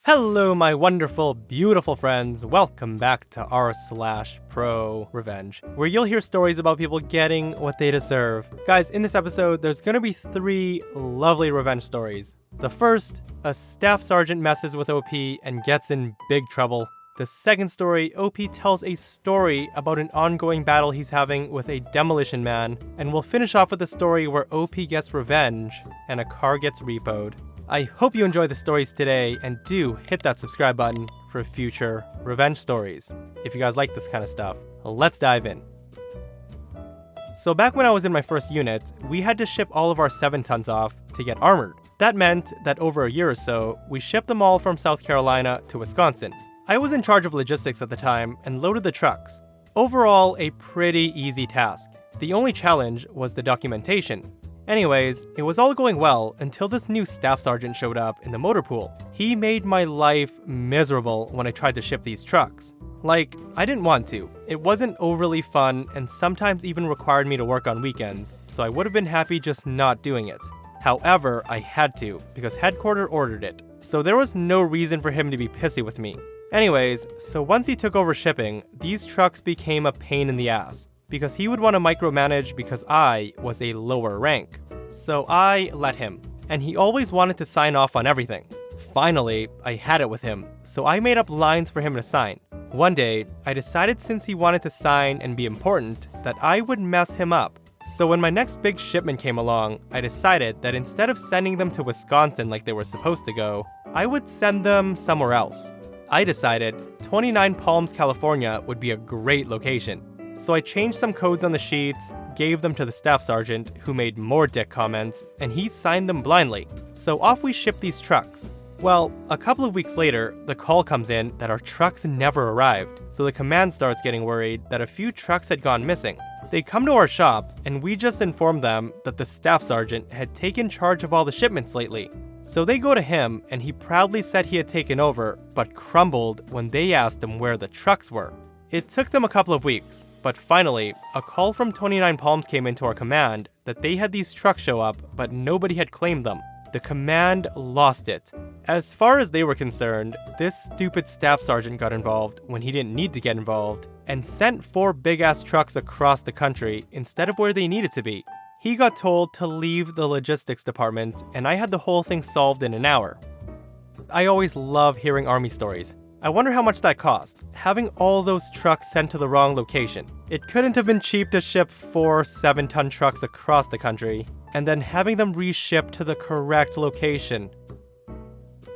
Hello, my wonderful, beautiful friends. Welcome back to r/ProRevenge, where you'll hear stories about people getting what they deserve. Guys, in this episode, there's gonna be 3 lovely revenge stories. The first, a staff sergeant messes with OP and gets in big trouble. The second story, OP tells a story about an ongoing battle he's having with a demolition man, and we'll finish off with a story where OP gets revenge and a car gets repoed. I hope you enjoy the stories today, and do hit that subscribe button for future revenge stories. If you guys like this kind of stuff, let's dive in. So back when I was in my first unit, we had to ship all of our 7 tons off to get armored. That meant that over a year or so, we shipped them all from South Carolina to Wisconsin. I was in charge of logistics at the time and loaded the trucks. Overall, a pretty easy task. The only challenge was the documentation. Anyways, it was all going well until this new staff sergeant showed up in the motor pool. He made my life miserable when I tried to ship these trucks. Like, I didn't want to. It wasn't overly fun and sometimes even required me to work on weekends, so I would have been happy just not doing it. However, I had to, because headquarters ordered it, so there was no reason for him to be pissy with me. Anyways, so once he took over shipping, these trucks became a pain in the ass, because he would want to micromanage because I was a lower rank. So I let him, and he always wanted to sign off on everything. Finally, I had it with him, so I made up lines for him to sign. One day, I decided since he wanted to sign and be important, that I would mess him up. So when my next big shipment came along, I decided that instead of sending them to Wisconsin like they were supposed to go, I would send them somewhere else. I decided 29 Palms, California would be a great location. So I changed some codes on the sheets, gave them to the staff sergeant, who made more dick comments, and he signed them blindly. So off we shipped these trucks. Well, a couple of weeks later, the call comes in that our trucks never arrived, so the command starts getting worried that a few trucks had gone missing. They come to our shop, and we just informed them that the staff sergeant had taken charge of all the shipments lately. So they go to him, and he proudly said he had taken over, but crumbled when they asked him where the trucks were. It took them a couple of weeks, but finally, a call from 29 Palms came into our command that they had these trucks show up, but nobody had claimed them. The command lost it. As far as they were concerned, this stupid staff sergeant got involved when he didn't need to get involved, and sent 4 big-ass trucks across the country instead of where they needed to be. He got told to leave the logistics department, and I had the whole thing solved in an hour. I always love hearing army stories. I wonder how much that cost, having all those trucks sent to the wrong location. It couldn't have been cheap to ship 4 7-ton trucks across the country, and then having them reshipped to the correct location.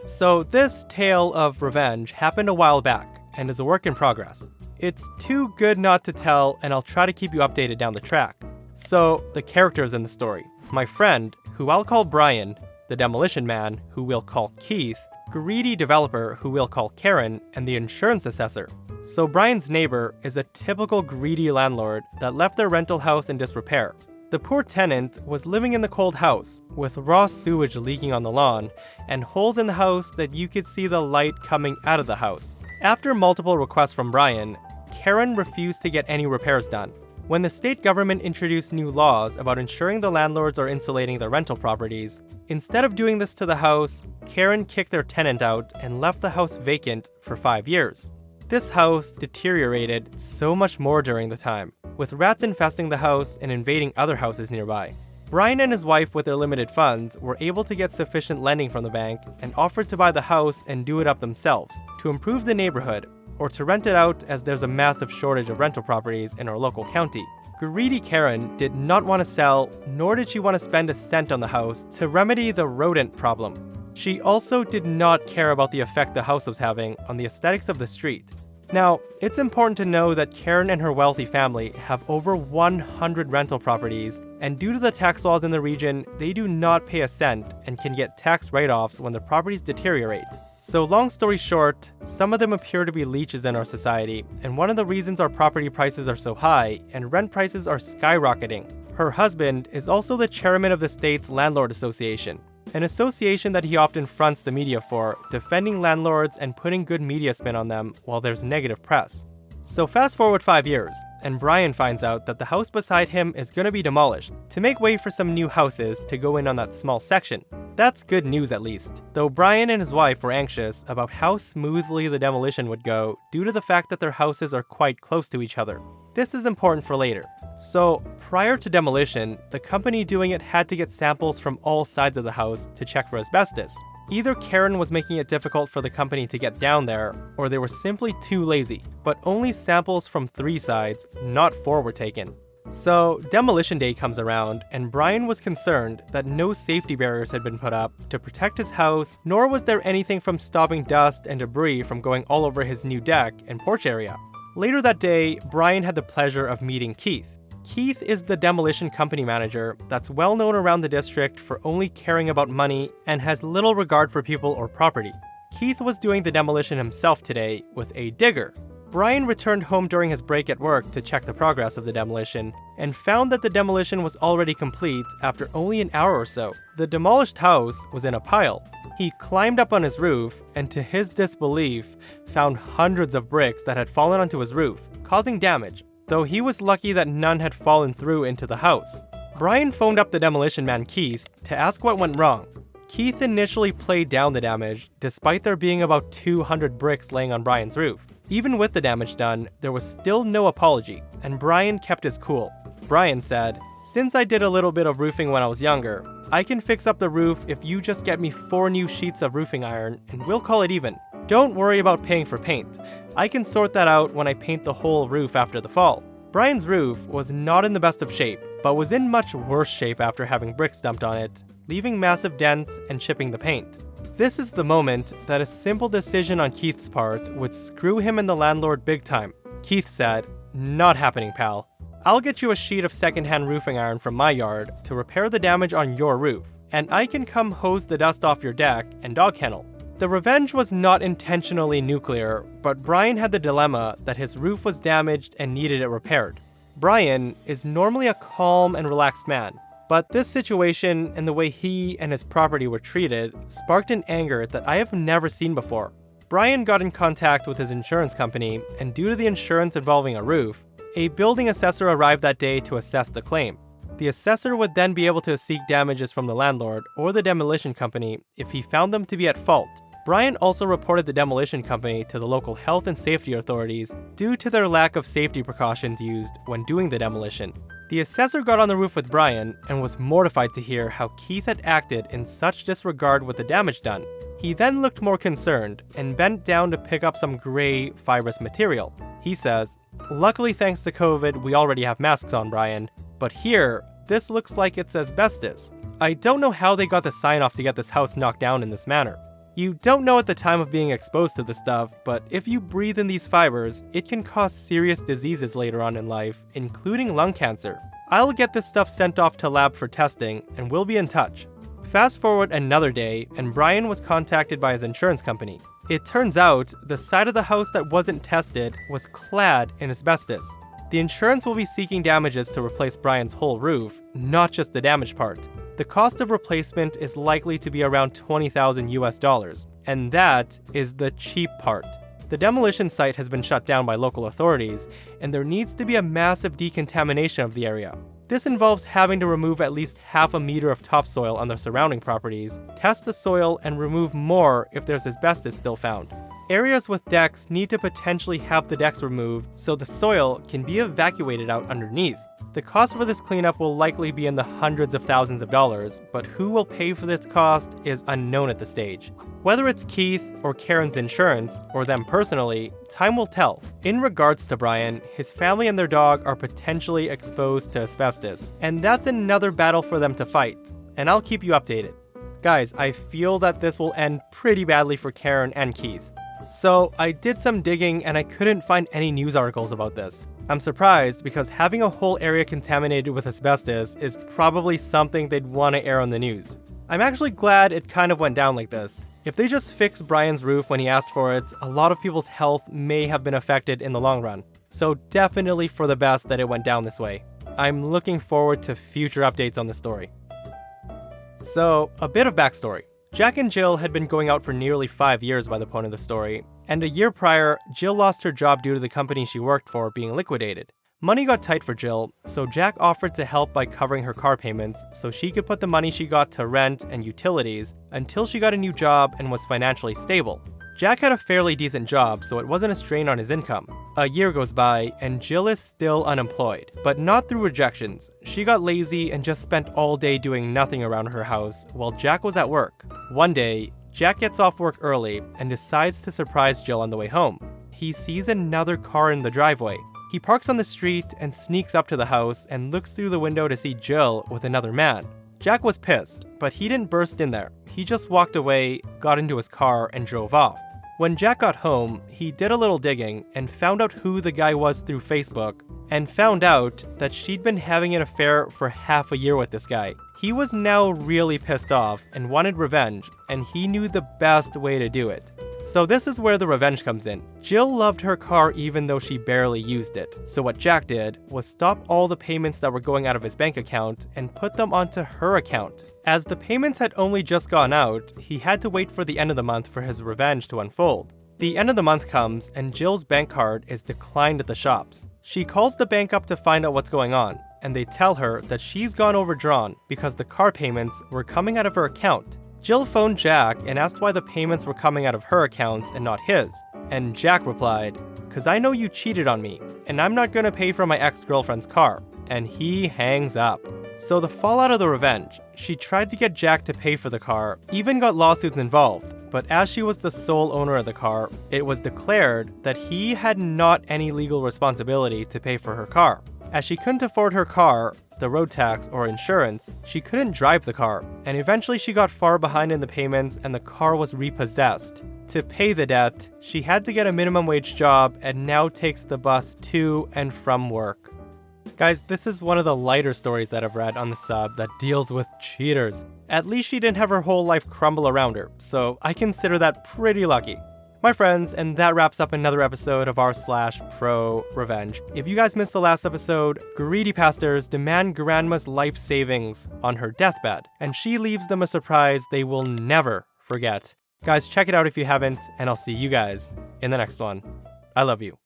So this tale of revenge happened a while back, and is a work in progress. It's too good not to tell, and I'll try to keep you updated down the track. So, the characters in the story. My friend, who I'll call Brian, the demolition man, who we'll call Keith, greedy developer, who we'll call Karen, and the insurance assessor. So Brian's neighbor is a typical greedy landlord that left their rental house in disrepair. The poor tenant was living in the cold house, with raw sewage leaking on the lawn, and holes in the house that you could see the light coming out of the house. After multiple requests from Brian, Karen refused to get any repairs done. When the state government introduced new laws about ensuring the landlords are insulating their rental properties, instead of doing this to the house, Karen kicked their tenant out and left the house vacant for 5 years. This house deteriorated so much more during the time, with rats infesting the house and invading other houses nearby. Brian and his wife, with their limited funds, were able to get sufficient lending from the bank and offered to buy the house and do it up themselves to improve the neighborhood, or to rent it out as there's a massive shortage of rental properties in our local county. Greedy Karen did not want to sell, nor did she want to spend a cent on the house to remedy the rodent problem. She also did not care about the effect the house was having on the aesthetics of the street. Now, it's important to know that Karen and her wealthy family have over 100 rental properties, and due to the tax laws in the region, they do not pay a cent and can get tax write-offs when their properties deteriorate. So long story short, some of them appear to be leeches in our society, and one of the reasons our property prices are so high and rent prices are skyrocketing. Her husband is also the chairman of the state's Landlord Association, an association that he often fronts the media for, defending landlords and putting good media spin on them while there's negative press. So fast forward 5 years, and Brian finds out that the house beside him is gonna be demolished to make way for some new houses to go in on that small section. That's good news at least, though Brian and his wife were anxious about how smoothly the demolition would go due to the fact that their houses are quite close to each other. This is important for later. So, prior to demolition, the company doing it had to get samples from all sides of the house to check for asbestos. Either Karen was making it difficult for the company to get down there, or they were simply too lazy, but only samples from 3 sides, not 4 were taken. So, demolition day comes around, and Brian was concerned that no safety barriers had been put up to protect his house, nor was there anything from stopping dust and debris from going all over his new deck and porch area. Later that day, Brian had the pleasure of meeting Keith. Keith is the demolition company manager that's well known around the district for only caring about money and has little regard for people or property. Keith was doing the demolition himself today with a digger. Brian returned home during his break at work to check the progress of the demolition and found that the demolition was already complete after only an hour or so. The demolished house was in a pile. He climbed up on his roof and, to his disbelief, found hundreds of bricks that had fallen onto his roof, causing damage, though he was lucky that none had fallen through into the house. Brian phoned up the demolition man Keith to ask what went wrong. Keith initially played down the damage, despite there being about 200 bricks laying on Brian's roof. Even with the damage done, there was still no apology, and Brian kept his cool. Brian said, "Since I did a little bit of roofing when I was younger, I can fix up the roof if you just get me 4 new sheets of roofing iron, and we'll call it even. Don't worry about paying for paint. I can sort that out when I paint the whole roof after the fall." Brian's roof was not in the best of shape, but was in much worse shape after having bricks dumped on it, leaving massive dents and chipping the paint. This is the moment that a simple decision on Keith's part would screw him and the landlord big time. Keith said, "Not happening, pal. I'll get you a sheet of secondhand roofing iron from my yard to repair the damage on your roof, and I can come hose the dust off your deck and dog kennel." The revenge was not intentionally nuclear, but Brian had the dilemma that his roof was damaged and needed it repaired. Brian is normally a calm and relaxed man, but this situation and the way he and his property were treated sparked an anger that I have never seen before. Brian got in contact with his insurance company, and due to the insurance involving a roof, a building assessor arrived that day to assess the claim. The assessor would then be able to seek damages from the landlord or the demolition company if he found them to be at fault. Brian also reported the demolition company to the local health and safety authorities due to their lack of safety precautions used when doing the demolition. The assessor got on the roof with Brian and was mortified to hear how Keith had acted in such disregard with the damage done. He then looked more concerned and bent down to pick up some gray, fibrous material. He says, "Luckily, thanks to COVID, we already have masks on, Brian, but here, this looks like it's asbestos. I don't know how they got the sign off to get this house knocked down in this manner. You don't know at the time of being exposed to the stuff, but if you breathe in these fibers, it can cause serious diseases later on in life, including lung cancer. I'll get this stuff sent off to lab for testing, and we'll be in touch." Fast forward another day, and Brian was contacted by his insurance company. It turns out, the side of the house that wasn't tested was clad in asbestos. The insurance will be seeking damages to replace Brian's whole roof, not just the damaged part. The cost of replacement is likely to be around $20,000 US, and that is the cheap part. The demolition site has been shut down by local authorities, and there needs to be a massive decontamination of the area. This involves having to remove at least half a meter of topsoil on the surrounding properties, test the soil, and remove more if there's asbestos still found. Areas with decks need to potentially have the decks removed so the soil can be evacuated out underneath. The cost for this cleanup will likely be in the hundreds of thousands of dollars, but who will pay for this cost is unknown at this stage. Whether it's Keith or Karen's insurance, or them personally, time will tell. In regards to Brian, his family and their dog are potentially exposed to asbestos, and that's another battle for them to fight, and I'll keep you updated. Guys, I feel that this will end pretty badly for Karen and Keith. So I did some digging and I couldn't find any news articles about this. I'm surprised because having a whole area contaminated with asbestos is probably something they'd want to air on the news. I'm actually glad it kind of went down like this. If they just fixed Brian's roof when he asked for it, a lot of people's health may have been affected in the long run. So definitely for the best that it went down this way. I'm looking forward to future updates on the story. So, a bit of backstory. Jack and Jill had been going out for nearly 5 years by the point of the story, and a year prior, Jill lost her job due to the company she worked for being liquidated. Money got tight for Jill, so Jack offered to help by covering her car payments so she could put the money she got to rent and utilities until she got a new job and was financially stable. Jack had a fairly decent job, so it wasn't a strain on his income. A year goes by, and Jill is still unemployed, but not through rejections. She got lazy and just spent all day doing nothing around her house while Jack was at work. One day, Jack gets off work early and decides to surprise Jill on the way home. He sees another car in the driveway. He parks on the street and sneaks up to the house and looks through the window to see Jill with another man. Jack was pissed, but he didn't burst in there. He just walked away, got into his car, and drove off. When Jack got home, he did a little digging and found out who the guy was through Facebook, and found out that she'd been having an affair for half a year with this guy. He was now really pissed off and wanted revenge, and he knew the best way to do it. So this is where the revenge comes in. Jill loved her car even though she barely used it. So what Jack did was stop all the payments that were going out of his bank account and put them onto her account. As the payments had only just gone out, he had to wait for the end of the month for his revenge to unfold. The end of the month comes and Jill's bank card is declined at the shops. She calls the bank up to find out what's going on, and they tell her that she's gone overdrawn because the car payments were coming out of her account. Jill phoned Jack and asked why the payments were coming out of her accounts and not his. And Jack replied, "'Cause I know you cheated on me, and I'm not gonna pay for my ex-girlfriend's car." And he hangs up. So the fallout of the revenge, she tried to get Jack to pay for the car, even got lawsuits involved. But as she was the sole owner of the car, it was declared that he had not any legal responsibility to pay for her car. As she couldn't afford her car, the road tax, or insurance, she couldn't drive the car, and eventually she got far behind in the payments and the car was repossessed. To pay the debt, she had to get a minimum wage job and now takes the bus to and from work. Guys, this is one of the lighter stories that I've read on the sub that deals with cheaters. At least she didn't have her whole life crumble around her, so I consider that pretty lucky. My friends, and that wraps up another episode of r/ProRevenge. If you guys missed the last episode, greedy pastors demand grandma's life savings on her deathbed, and she leaves them a surprise they will never forget. Guys, check it out if you haven't, and I'll see you guys in the next one. I love you.